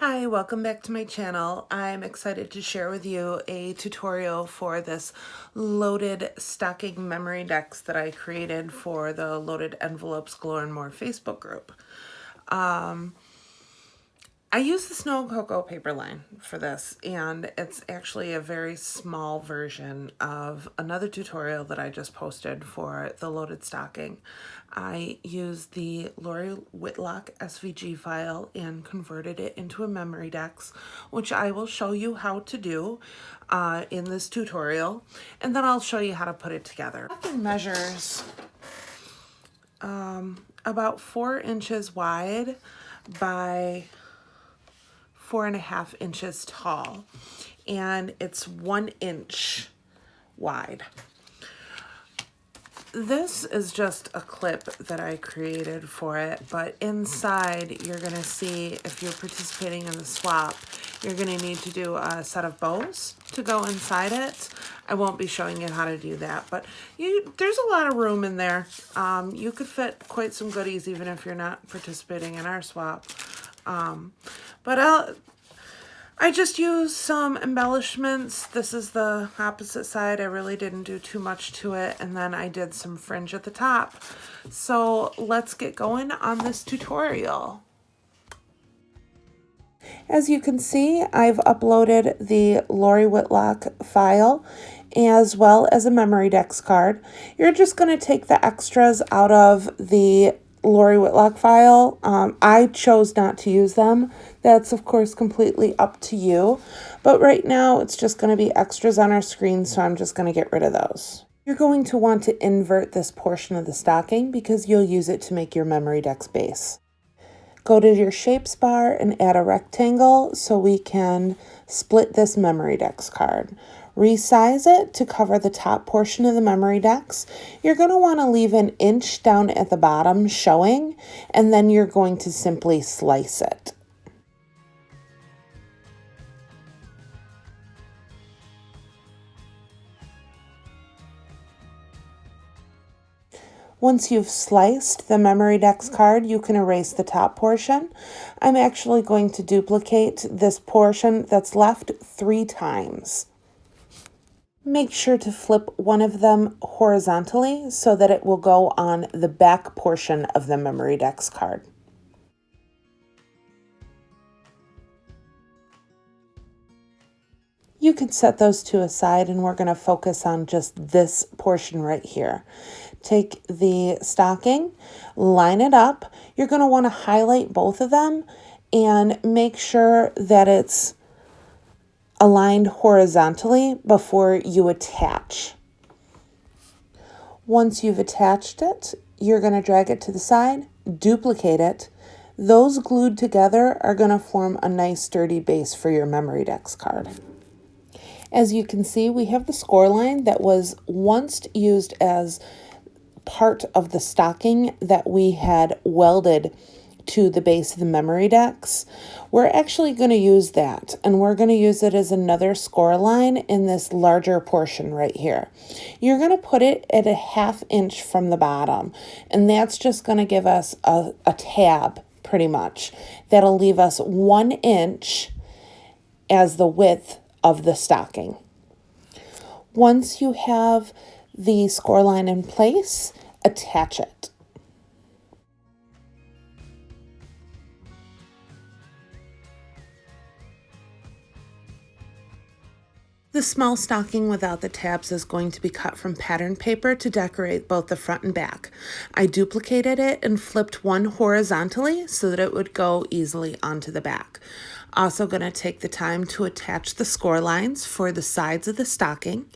Hi, welcome back to my channel. I'm excited to share with you a tutorial for this loaded stocking Memorydex that I created for the Loaded Envelopes Galore and More Facebook group. I use the Snow Cocoa paper line for this, and it's actually a very small version of another tutorial that I just posted for the loaded stocking. I used the Lori Whitlock SVG file and converted it into a Memorydex, which I will show you how to do in this tutorial, and then I'll show you how to put it together. It measures about 4 inches wide by 4.5 inches tall, and it's 1 inch wide. This is just a clip that I created for it, but inside you're going to see, if you're participating in the swap, you're going to need to do a set of bows to go inside it. I won't be showing you how to do that, but there's a lot of room in there. You could fit quite some goodies even if you're not participating in our swap. But I just used some embellishments. This is the opposite side. I really didn't do too much to it. And then I did some fringe at the top. So let's get going on this tutorial. As you can see, I've uploaded the Lori Whitlock file as well as a Memorydex card. You're just going to take the extras out of the Lori Whitlock file. I chose not to use them. That's of course completely up to you, but right now it's just going to be extras on our screen, so I'm just going to get rid of those. You're going to want to invert this portion of the stocking because you'll use it to make your Memorydex base. Go to your shapes bar and add a rectangle so we can split this Memorydex card. Resize it to cover the top portion of the Memorydex. You're going to want to leave an inch down at the bottom showing, and then you're going to simply slice it. Once you've sliced the Memorydex card, you can erase the top portion. I'm actually going to duplicate this portion that's left 3 times. Make sure to flip one of them horizontally so that it will go on the back portion of the Memorydex card. You can set those two aside, and we're going to focus on just this portion right here. Take the stocking, line it up. You're going to want to highlight both of them and make sure that it's aligned horizontally before you attach. Once you've attached it, you're going to drag it to the side, duplicate it. Those glued together are going to form a nice sturdy base for your Memorydex card. As you can see, we have the score line that was once used as part of the stocking that we had welded to the base of the Memorydex. We're actually going to use that, and we're going to use it as another score line in this larger portion right here. You're going to put it at a 1/2 inch from the bottom, and that's just going to give us a tab pretty much. That'll leave us 1 inch as the width of the stocking. Once you have the score line in place, attach it. The small stocking without the tabs is going to be cut from pattern paper to decorate both the front and back. I duplicated it and flipped one horizontally so that it would go easily onto the back. Also going to take the time to attach the score lines for the sides of the stocking.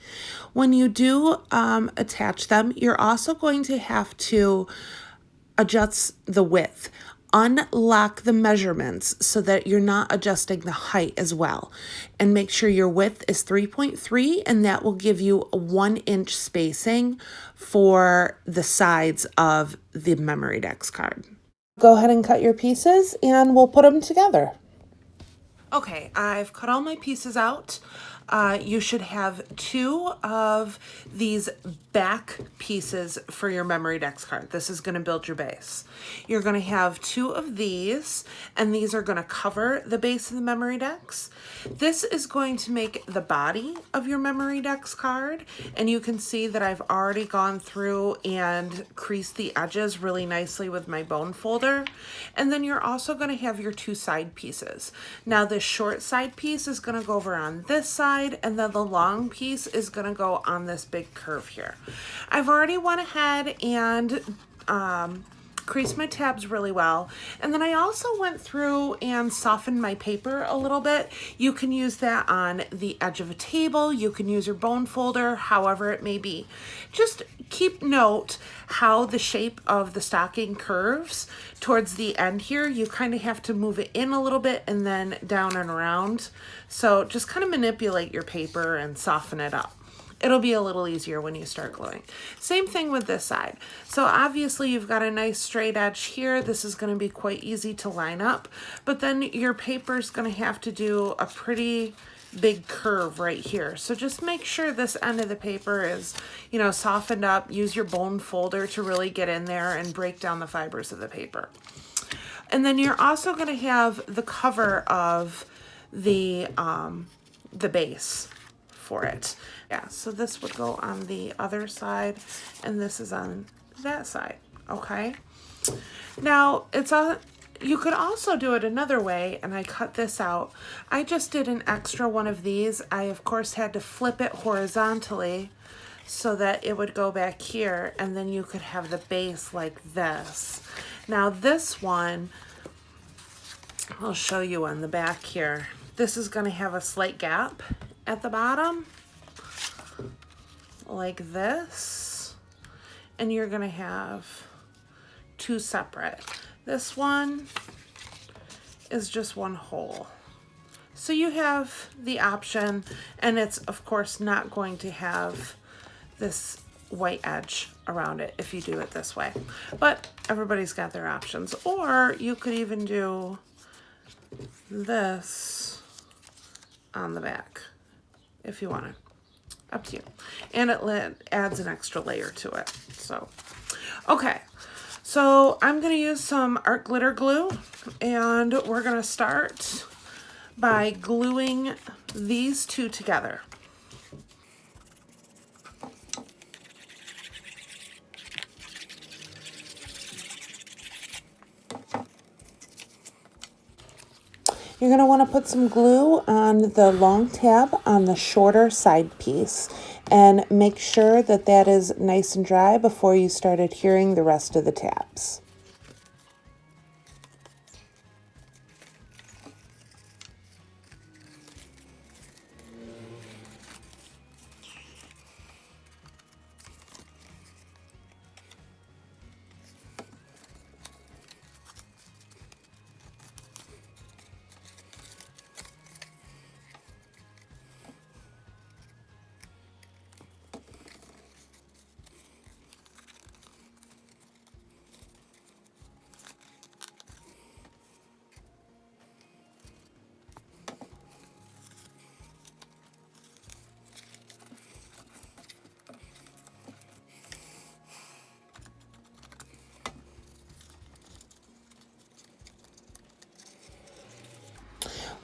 When you do attach them, you're also going to have to adjust the width. Unlock the measurements so that you're not adjusting the height as well. And make sure your width is 3.3, and that will give you a 1 inch spacing for the sides of the Memorydex card. Go ahead and cut your pieces and we'll put them together. Okay, I've cut all my pieces out. you should have 2 of these back pieces for your Memorydex card. This is going to build your base. You're going to have 2 of these, and these are going to cover the base of the Memorydex. This is going to make the body of your Memorydex card, and you can see that I've already gone through and creased the edges really nicely with my bone folder. And then you're also going to have your 2 side pieces. Now this short side piece is going to go over on this side, and then the long piece is going to go on this big curve here. I've already went ahead and creased my tabs really well. And then I also went through and softened my paper a little bit. You can use that on the edge of a table. You can use your bone folder, however it may be. Just keep note how the shape of the stocking curves towards the end here. You kind of have to move it in a little bit and then down and around. So just kind of manipulate your paper and soften it up. It'll be a little easier when you start gluing. Same thing with this side. So obviously you've got a nice straight edge here. This is going to be quite easy to line up, but then your paper's going to have to do a pretty big curve right here. So just make sure this end of the paper is, you know, softened up. Use your bone folder to really get in there and break down the fibers of the paper. And then you're also going to have the cover of the base for it. Yeah, so this would go on the other side, and this is on that side, okay? Now, you could also do it another way, and I cut this out. I just did an extra one of these. I, of course, had to flip it horizontally so that it would go back here, and then you could have the base like this. Now, this one, I'll show you on the back here. This is going to have a slight gap at the bottom, like this, and you're going to have 2 separate. This one is just one hole. So you have the option, and it's of course not going to have this white edge around it if you do it this way, but everybody's got their options. Or you could even do this on the back if you want to. Up to you. And it adds an extra layer to it. So, okay. So I'm going to use some art glitter glue, and we're going to start by gluing these 2 together. You're going to want to put some glue on the long tab on the shorter side piece, and make sure that that is nice and dry before you start adhering the rest of the tabs.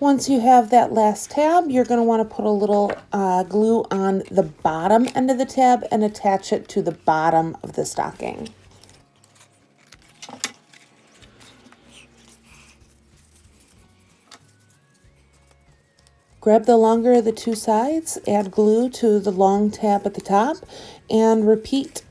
Once you have that last tab, you're going to want to put a little glue on the bottom end of the tab and attach it to the bottom of the stocking. Grab the longer of the 2 sides, add glue to the long tab at the top, and repeat.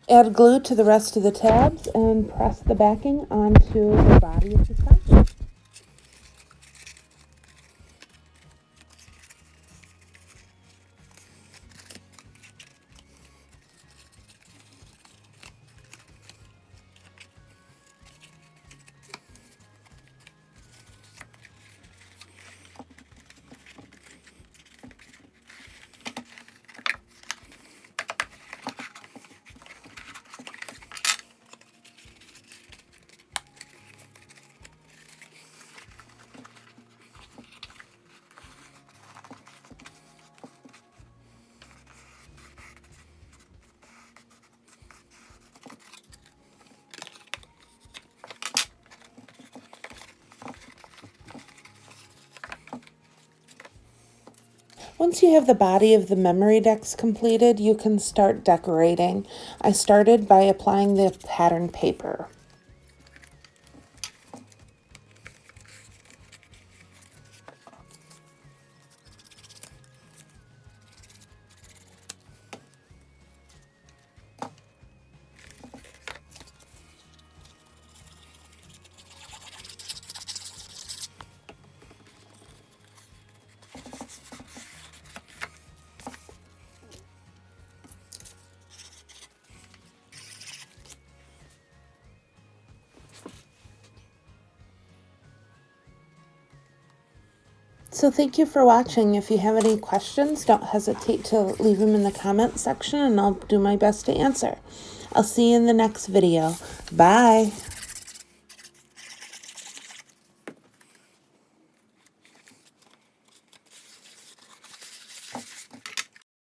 Add glue to the rest of the tabs and press the backing onto the body of the stocking. Once you have the body of the Memorydex completed, you can start decorating. I started by applying the pattern paper. So thank you for watching. If you have any questions, don't hesitate to leave them in the comment section and I'll do my best to answer. I'll see you in the next video. Bye.